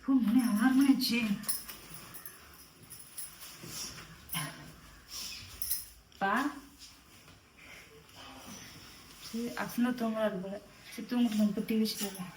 மணி 6 மணி ஆச்சு. பா சரி அசனா தூங்குறாரு போல. சரி தூங்கிட்டு வந்து டிவி வச்சுட்டு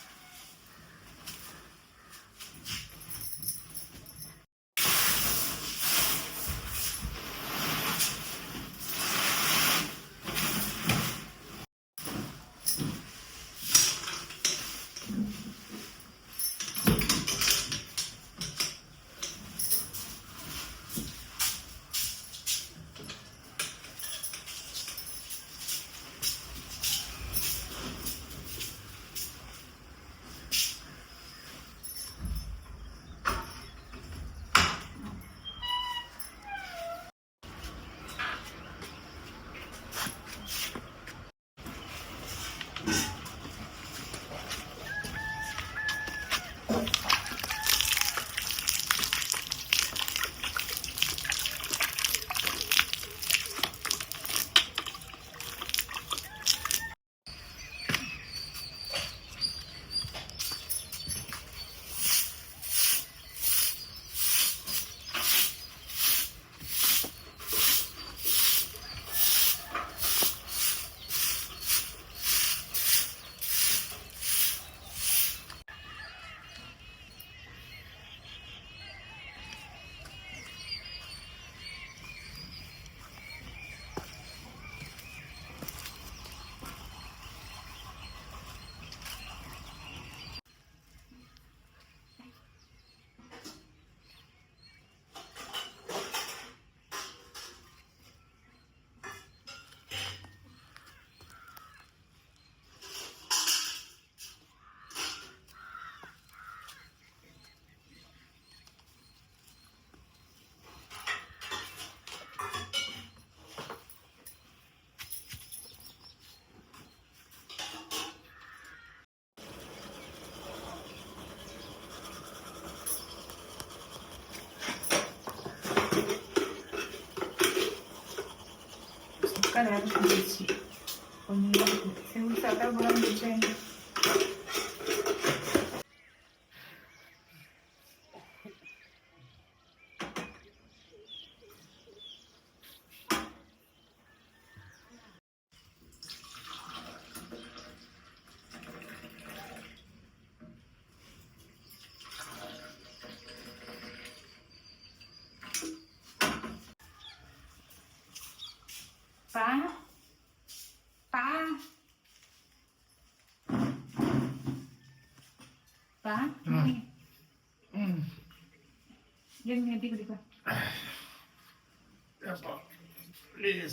வேலை செஞ்சிச்சு. கொஞ்சம் செவ்வளோ சாப்பிட்டா கூட முடிச்சேன். பா பா பா எப்படி குடிப்பா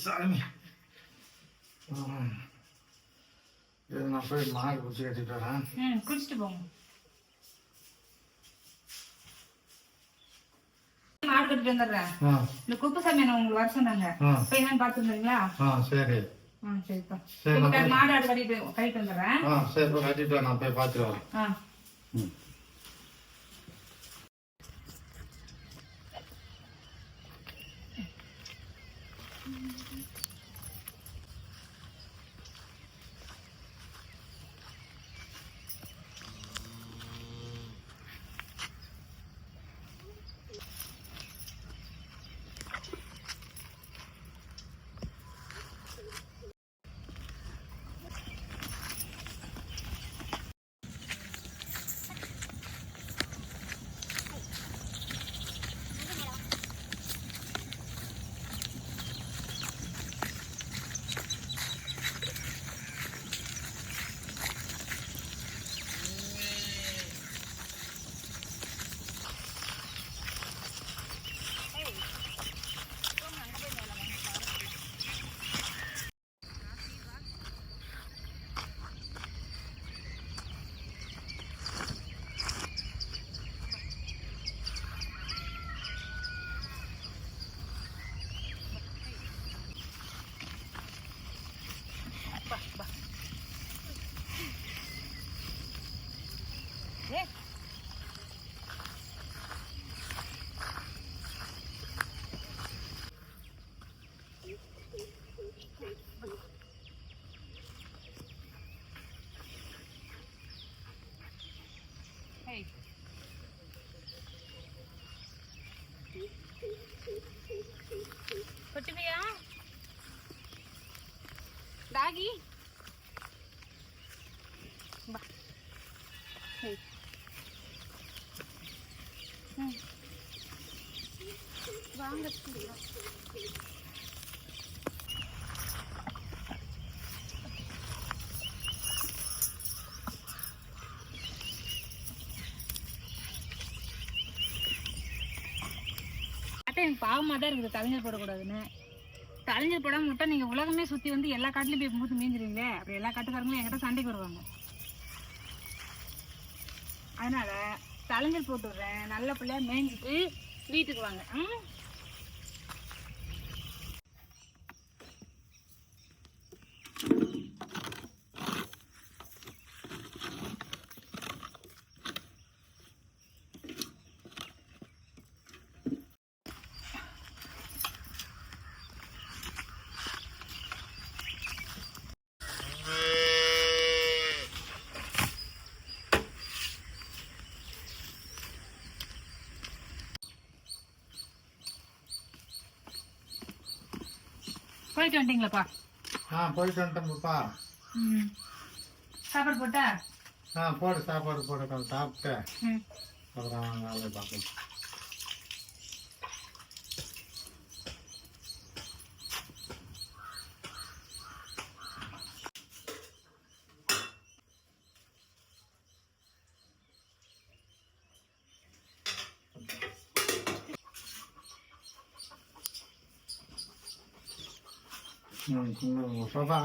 சாமி நான் போய் மாடு குடிச்சு கட்டிட்டு வரேன். குடிச்சிட்டு போங்க. மாடு கட்டிட்டு வந்துடுறேன். இந்த குப்புசாமி உங்களுக்கு வர சொன்னாங்க. போய் என்னன்னு பார்த்து வந்துடுங்களா? சரி சரிப்பா. மாடு ஆடு கட்டிட்டு வந்துடுறேன். சரி கட்டிட்டு நான் போய் பார்த்துட்டு வரேன். சரி. வாங்க. எனக்கு பாவமாக தான் இருக்குது தலைஞ்சல் போடக்கூடாதுன்னு. தலைஞ்சல் போடாமல் விட்டா நீங்கள் உலகமே சுற்றி வந்து எல்லா காட்டுலையும் போய் மூத்து மேய்ஞ்சிருவீங்களே, அப்படி எல்லா காட்டுக்காரங்களும் என்கிட்ட சண்டைக்கு வருவாங்க. அதனால தலைஞ்சல் போட்டு விட்றேன், நல்ல பிள்ளையா மேய்ஞ்சிட்டு வீட்டுக்கு வாங்க. போயிட்டு வந்துட்டீங்களாப்பா? போயிட்டு வந்துட்டோம்ப்பா. சாப்பாடு போட்டா? போடு, சாப்பாடு போட கொஞ்சம் சாப்பிட்டு அப்புறம் வேலையை பார்க்கணும்.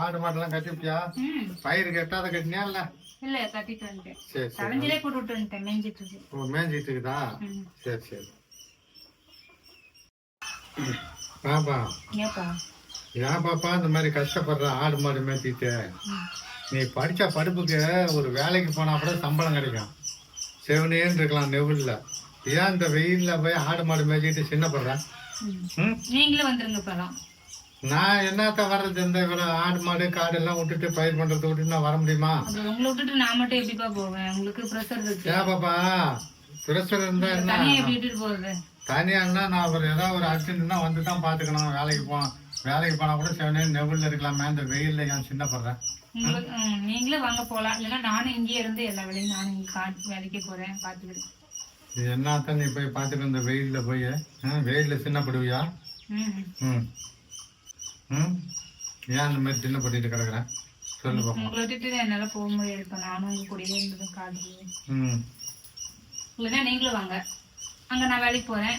ஆடு மாடெல்லாம் கட்டிவிட்டியா? பயிருக்கு எட்டாத கட்டினியா? இல்ல கட்டிட்டு வந்துட்டேன். சரி, தலைஞ்சிலே போட்டு விட்டு வந்துட்டேன். மேய்ஞ்சிட்டு இருக்கு. ஓ, மேய்ஞ்சிட்டு இருக்குதா? சரி சரி. பாப்பா, ஏன் பாப்பா இந்த மாதிரி கஷ்டப்படுற ஆடு மாடு மேய்ச்சிட்டு? நீ படிச்ச படிப்புக்கு ஒரு வேலைக்கு போனா கூட சம்பளம் கிடைக்கும், செவனேன்னு இருக்கலாம் நெவுல்ல. ஏன் இந்த வெயில்ல போய் ஆடு மாடு மேய்ச்சிட்டு சின்னப்படுற? நீங்களும் வந்துருங்க. இப்பதான் நான் என்னத்த வர்றது? இந்த ஆடு மாடு காடு எல்லாம் விட்டுட்டு பயிர் பண்றதை விட்டுட்டு நான் வர முடியுமா? உங்களை விட்டுட்டு நான் மட்டும் எப்படிப்பா போவேன்? உங்களுக்கு பிரஷர் இருக்கு. ஏன் பாப்பா பிரஷர் இருந்தா என்ன? தனியா இருந்தா நான் ஏதாவது ஒரு அர்ஜென்ட்னா வந்து தான் பாத்துக்கணும். வேலைக்கு போனா கூட செவனே நெவுல்ல இருக்கலாமே, இந்த வெயில்ல ஏன் சின்னப்படுறேன்? நீங்களே வாங்க போலாம், இல்லைன்னா நானும் இங்கே இருந்து எல்லா வேலையும் நானும் வேலைக்கு போறேன், பாத்துக்கிறேன். என்னத்தான் நீ போய் பாத்துட்டு இந்த வெயில்ல போய் வெயில்ல சின்னப்படுவியா? ஏன் அந்த மாதிரி சின்னப்பட்டு கிடக்குறேன் சொல்லு பாப்போம். உங்களை விட்டுட்டு என்னால போக முடியாது. இப்ப நானும் உங்க கூடயே இருந்தது காடு. இல்லைன்னா நீங்களும் வாங்க, அங்க நான் வேலைக்கு போறேன்,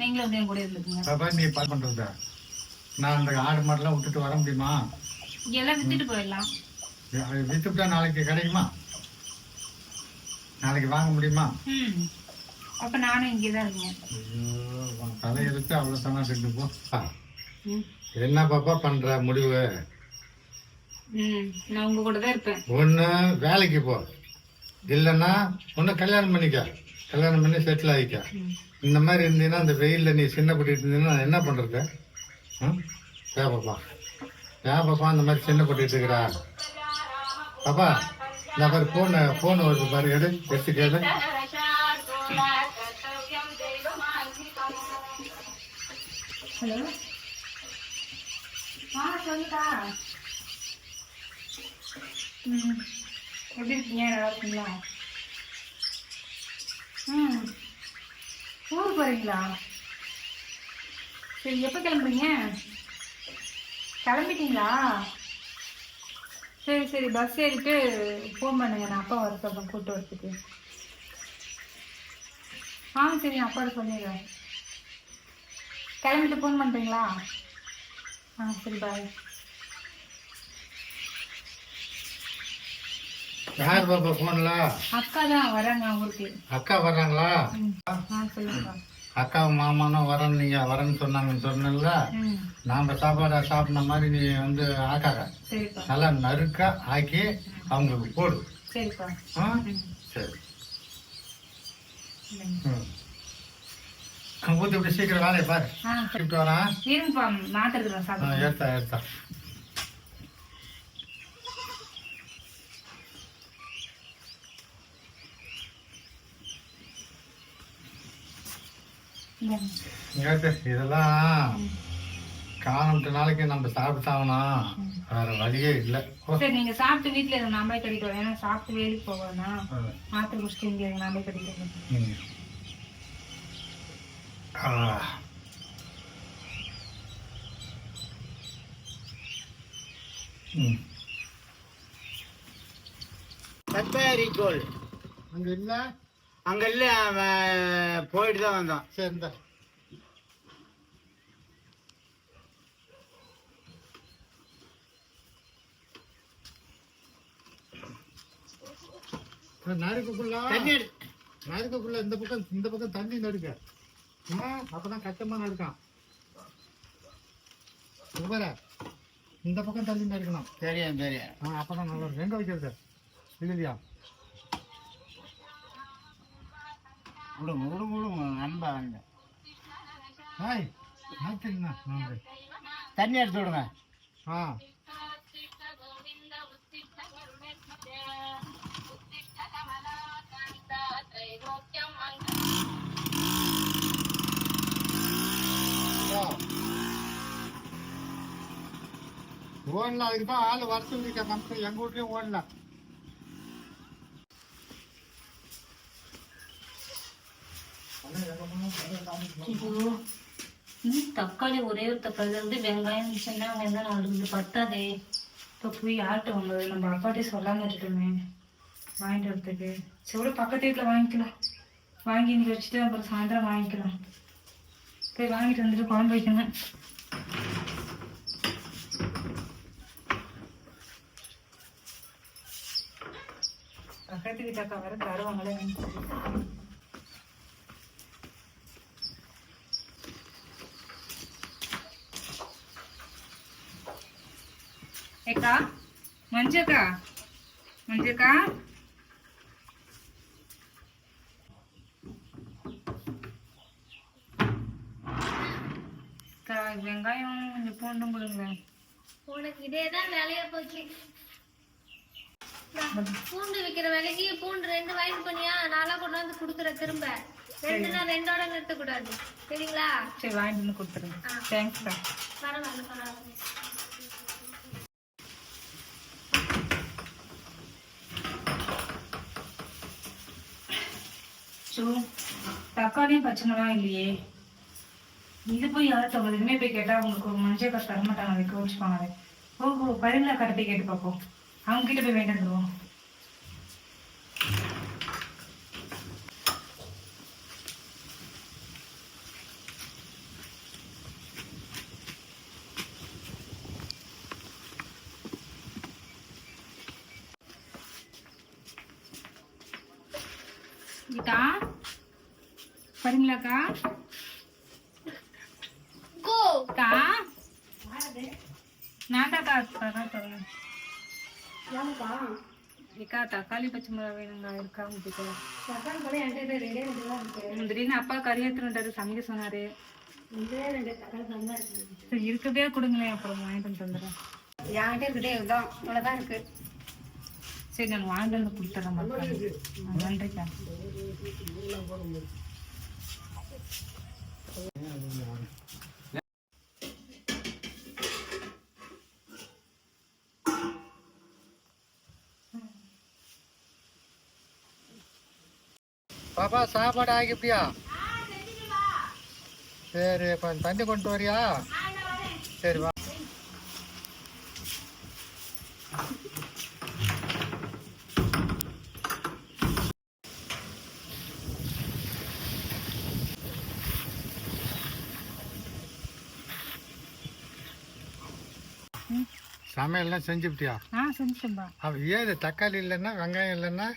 நீங்களும் வந்து என் கூட இருந்துக்குங்க. நீ பாத்து பண்றத நான் அந்த ஆடு மாடெல்லாம் விட்டுட்டு வர முடியுமா? எல்லாம் வித்துட்டு போயிடலாம். வித்துட்டா நாளைக்கு கிடைக்குமா? நாளைக்கு வாங்க முடியுமா? அப்ப நானும் இங்கேதான் இருக்கேன். தலையெழுத்து அவ்வளவுதானா? ரெண்டு போ. என்ன பாப்பா பண்ற முடிவு? நான் உங்க கூட தான் இருப்பேன். ஒண்ணு வேலைக்கு போ, இல்லைன்னா ஒண்ணு கல்யாணம் பண்ணிக்க. கல்யாணம் பண்ணி செட்டில் ஆகிக்க. இந்த மாதிரி இருந்தீங்கன்னா அந்த வெயில்ல நீ சின்னப்பட்டு இருந்தீங்கன்னா என்ன பண்றது? பாப்பா ஏன் பாப்பா அந்த மாதிரி சின்னப்பட்டு இருக்கிறா? பாப்பா இந்த மாதிரி போன் வருது பாரு, எடுத்து கேளு. ஹலோ, சொல்லுடா. எப்படி இருக்கீங்க? நல்லா இருக்கீங்களா? ஊருக்கு போறீங்களா? சரி, எப்போ கிளம்புறீங்க? கிளம்பிட்டீங்களா? சரி சரி, பஸ் ஏறிட்டு ஃபோன் பண்ணுங்க, நான் அப்பா வர சொல்றேன் கூப்பிட்டு வரத்துக்கு. சரி, நான் அப்பாட்ட சொல்லிடுறேன். கிளம்பிட்டு ஃபோன் பண்ணுறீங்களா? சரி, பாய். யார் பாப்பா போன்ல? அக்கா தான் வராங்க ஊருக்கு. அக்கா வர்றாங்களா? சொல்லுங்க. அக்கா மாமானும் வரேன்னு நீங்க வரேன்னு சொன்னல. நாம சாப்பாடு சாப்பிட்ற மாதிரி நீ வந்து ஆக்காத, நல்லா நறுக்கா ஆக்கி அவங்களுக்கு போடு. சரிப்பா. சரி. ஊத்தி இப்படி சீக்கிரம் வேலையை பாரு. வரேன். இருங்கப்பா, மாத்திருக்கிறேன். ஏத்தா இதெல்லாம் காலம்பட்டு நாளைக்கு நம்ம சாப்பிட்டாகணும், வேற வழியே இல்லை. சரி நீங்க சாப்பிட்டு வீட்டுல இருங்க, நான் போய் கட்டிட்டு வரேன். ஏன்னா சாப்பிட்டு வேலைக்கு போவேன்னா மாத்திரை குடிச்சிட்டு இங்க இருங்க, நான் போய் கட்டிட்டு வரேன். சத்தாரி கோல் அங்க இல்ல, அங்க இல்ல, போயிட்டு தான் வந்தோம். சரி இந்த நறுக்குள்ள தண்ணி எடு. நறுக்குள்ள இந்த பக்கம் தண்ணி நடுக்க, அப்பதான் கச்சமா நடுக்கான். இந்த பக்கம் தண்ணி நறுக்கணும். தெரியும் தெரியும். அப்பதான் நல்லா இருக்கும். எங்க வைக்கிறது இல்லையா? விடுங்க விடுங்க விடுங்க, நண்பா வாங்க. ஹாய் நாச்சுங்கண்ணா. தண்ணி எடுத்து விடுங்க. ஆ ஓடல, அதுக்கு தான் ஆள் வர சொல்லிருக்க. நம்ம எங்க வீட்லயும் ஓடல. தக்காளி ஒரே ஒரு தக்காளி வந்து வெங்காயம் சின்ன வெங்காயம் தான் நம்மளுக்கு பத்தாதே. இப்போ போய் யார்கிட்ட வாங்குறது? நம்ம அப்பாட்டே சொல்லாம விட்டுட்டோமே வாங்கிட்டு வரதுக்கு. சரி பக்கத்து வீட்டில் வாங்கிக்கலாம். வாங்கி இன்னைக்கு வச்சுட்டு அப்புறம் சாயந்தரம் வாங்கிக்கலாம். போய் வாங்கிட்டு வந்துட்டு குழம்பு வைக்கணும். பக்கத்து வீட்டாக்கா வேற தருவாங்களே. ஏக்கா மஞ்சக்கா, மஞ்சக்கா வெங்காயம் கொஞ்சம் பூண்டும் கொடுங்களேன். உனக்கு இதேதான் வேலையா போச்சு. பூண்டு விக்கிற விலைக்கு பூண்டு 2 வாங்கிட்டு பண்ணியா, நாளா கொண்டு வந்து குடுக்குற. திரும்ப 2னா 2ஓட நிறுத்த கூடாது, சரிங்களா? சரி வாங்கிட்டு வந்து கொடுத்துருங்க. தேங்க்ஸ்க்கா. பரவாயில்ல பரவாயில்ல. தக்காளியும் பச்சை மிளகாயும் இல்லையே. இது போய் யார்கிட்ட எதுவுமே போய் கேட்டா அவங்களுக்கு ஒரு மஞ்சள் காசு தர மாட்டாங்க, அதை கோவிச்சுப்பாங்க. ஓஹோ, பரிமளா கரெக்டே கேட்டு பார்ப்போம். அவங்க கிட்ட போய் வேண்டிடுவோம். கீதா, பரிமளாக்கா, நான் தக்காளி பச்சை மிளகா வேணுங்க, இருக்கா உங்களுக்கு? திடீர்னு அப்பா கறி எடுத்துட்டாரு, சமைக்க சொன்னாரு. இருக்கதே கொடுங்களேன், அப்புறம் வாங்கிட்டு வந்து தந்துடுறேன். என்கிட்ட இருக்கட்டே இதுதான், இவ்வளவுதான் இருக்கு. சரி நான் வாங்கிட்டு வந்து கொடுத்துட்றேன் மக்கள். நன்றிக்கா. பாப்பா சாப்பாடு ஆகிப்பியா? சரி கொஞ்சம் தண்ணி கொண்டு வரியா? சரி வா. சமையல்லாம் செஞ்சுப்பிட்டியா? செஞ்சுட்டேன்பா. ஏது தக்காளி இல்லைன்னா, வெங்காயம் இல்லைன்னா,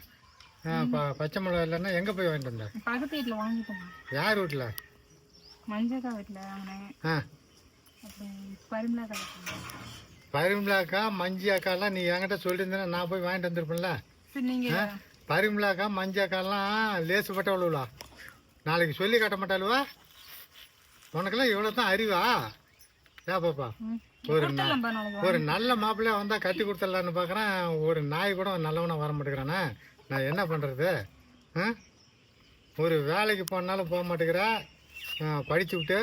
பச்சை மிளகா இல்லைன்னா எங்கே போய் வாங்கிட்டு வந்த? பக்கத்து வீட்டில் வாங்கிட்டோம். யார் வீட்டில்? மஞ்சக்கா வீட்டில் வாங்கினேன். பரிமளாக்கா. பரிமளாக்கா மஞ்சி அக்காலாம் நீ என்கிட்ட சொல்லியிருந்தேன்னா நான் போய் வாங்கிட்டு வந்திருப்பேன்ல. நீங்கள் பரிமளாக்கா மஞ்சி அக்காலாம் லேசுப்பட்டவளுவா, நாளைக்கு சொல்லி காட்ட மாட்டாளுவா. உனக்கெல்லாம் இவ்வளோ தான் அறிவா? ஏ பாப்பா, ஒரு நல்ல மாப்பிள்ளையா வந்தா கட்டி கொடுத்துடலான்னு பார்க்குறேன். ஒரு நாய் கூட நல்லவனா வர மாட்டேங்கிறானே, நான் என்ன பண்ணுறது? ஒரு வேலைக்கு போனாலும் போக மாட்டேங்கிற, படிச்சு விட்டு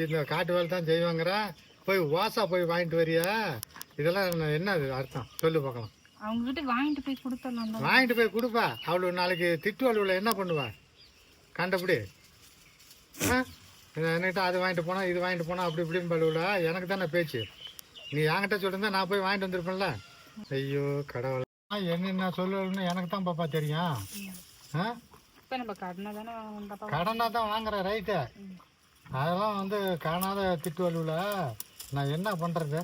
இந்த காட்டு வேலை தான் செய்வாங்கிற, போய் வாசா போய் வாங்கிட்டு வரியா? இதெல்லாம் என்ன அர்த்தம் சொல்லு பார்க்கலாம். அவங்க கிட்ட வாங்கிட்டு போய் கொடுத்துடலாம் தான். வாங்கிட்டு போய் கொடுப்பா. அவளு நாளைக்கு திட்டு அலுவல என்ன பண்ணுவா கண்டபடி? என்கிட்ட அது வாங்கிட்டு போனா இது வாங்கிட்டு போனா அப்படி இப்படின்னு பழுவுல எனக்கு தானே பேச்சு. நீ என்கிட்ட சொல்லிருந்தா நான் போய் வாங்கிட்டு வந்திருப்பேன்ல. ஐயோ கடவுள், என்ன சொல்லணும்னு எனக்கு தான் பாப்பா தெரியும். இப்போ நம்ம கடனை தானே வாங்கணும். கடனா தான் வாங்குற ரைட்டு. அதெல்லாம் வந்து காணாத திட்டு அலுவல நான் என்ன பண்றது?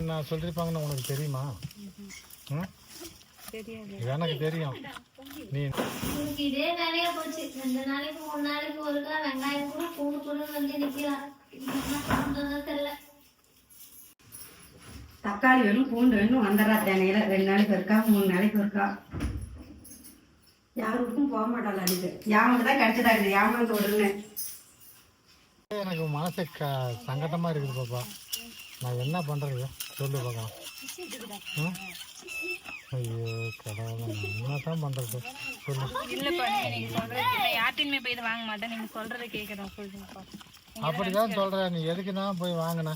நான் சொல்லிருப்பாங்கன்னு உனக்கு தெரியுமா? எனக்கு தெரியும். நீ உங்களுக்கு இதே வேலையா போச்சு. 2 நாளைக்கு 3 நாளைக்கு ஒருக்கா வெங்காயம் கூட பூண்டு கூட வந்து நிக்கலாம். என்ன பண்றதோ தெரியல. தக்காளி வேணும், பூண்டு வேணும், வந்துடுறா தேங்காயில 2 நாளைக்கு இருக்கா 3 நாளைக்கு இருக்கா. யாருக்கும் போக மாட்டாள் அடிக்க. யாமக்கு தான் கிடைச்சதா இருக்குது. யாமக்கு விடுன்னு எனக்கு மனசு சங்கடமா இருக்குது பாப்பா. நான் என்ன பண்றது சொல்லு பார்க்கலாம். ஐயோ கடவுளை, என்ன தான் பண்றது சொல்லு. இல்லப்பா நீங்க சொல்றது யார்ட்டையுமே போய் வாங்க மாட்டேன். நீங்க சொல்றதை கேட்கறேன் சொல்லுங்கப்பா. அப்படிதான் சொல்ற. நீ எதுக்கு தான் போய் வாங்கின?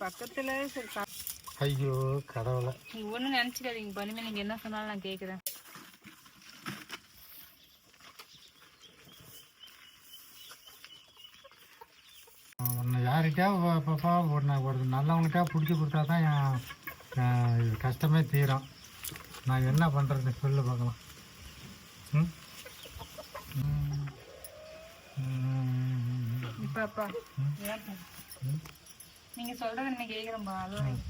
பக்கத்துல சரி. ஐயோ கடவுளை, நீங்க ஒண்ணும் நினைச்சுக்காதீங்க. பனிமே நீங்க என்ன சொன்னாலும் நான் கேட்கறேன். உன்னை யாருக்கா பாப்பா ஒரு நல்லவனுக்கா பிடிச்சி கொடுத்தா தான் என் கஷ்டமே தீரும். நான் என்ன பண்ணுறது சொல்லு பார்க்கலாம். இப்பாப்பா நீங்க சொல்றதை நான் கேட்குறேன்ப்பா. அதுவும்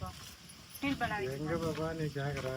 ஃபீல் பண்ணாதீங்க. எங்கே பாப்பா நீ கேட்குற?